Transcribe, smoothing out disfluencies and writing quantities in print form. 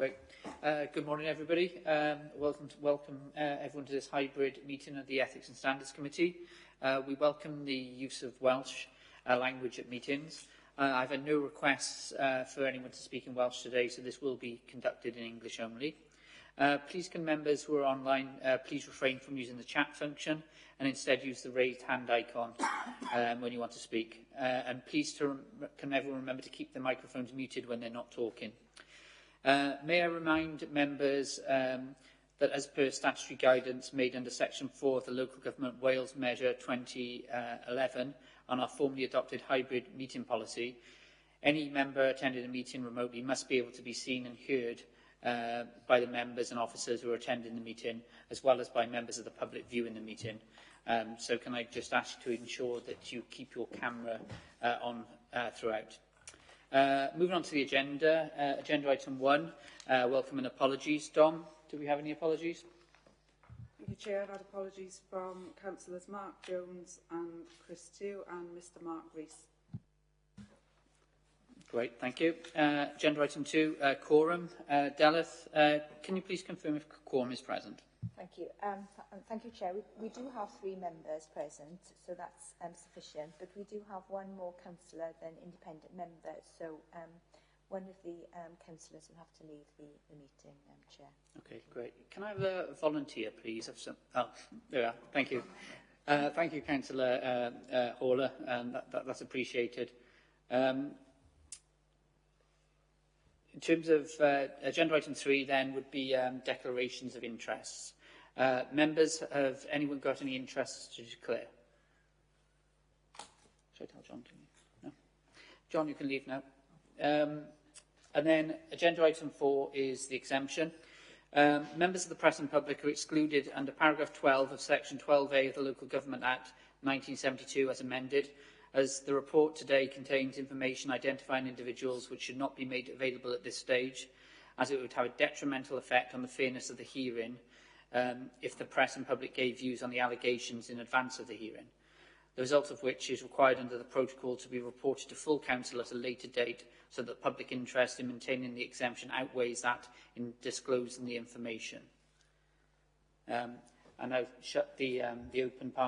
Great. Good morning, everybody. Welcome everyone to this hybrid meeting of the Ethics and Standards Committee. We welcome the use of Welsh language at meetings. I've had no requests for anyone to speak in Welsh today, so this will be conducted in English only. Please can members who are online please refrain from using the chat function and instead use the raised hand icon when you want to speak. And please can everyone remember to keep the microphones muted when they're not talking. May I remind members that as per statutory guidance made under Section 4 of the Local Government Wales Measure 2011 on our formally adopted hybrid meeting policy, any member attending a meeting remotely must be able to be seen and heard by the members and officers who are attending the meeting, as well as by members of the public viewing the meeting. So can I just ask you to ensure that you keep your camera on throughout. Moving on to the agenda, agenda item 1, welcome and apologies. Dom, do we have any apologies? Thank you, Chair. I've had apologies from Councillors Mark Jones and Chris Tew and Mr Mark Rees. Great, thank you. Agenda item 2, quorum. Delith, can you please confirm if quorum is present? Thank you. Thank you, Chair. We do have 3 members present, so that's sufficient, but we do have one more councillor than independent member, so one of the councillors will have to leave the meeting, Chair. Okay, great. Can I have a volunteer, please? Oh, there we are. Thank you. Thank you, Councillor Horler. That's appreciated. In terms of agenda item 3, then, would be declarations of interests. Members, have anyone got any interests to declare? Should I tell John to leave? No. John, you can leave now. And then agenda item 4 is the exemption. Members of the press and public are excluded under paragraph 12 of section 12A of the Local Government Act 1972 as amended, as the report today contains information identifying individuals which should not be made available at this stage, as it would have a detrimental effect on the fairness of the hearing if the press and public gave views on the allegations in advance of the hearing, the result of which is required under the protocol to be reported to full council at a later date, so that public interest in maintaining the exemption outweighs that in disclosing the information. And I've shut the open part.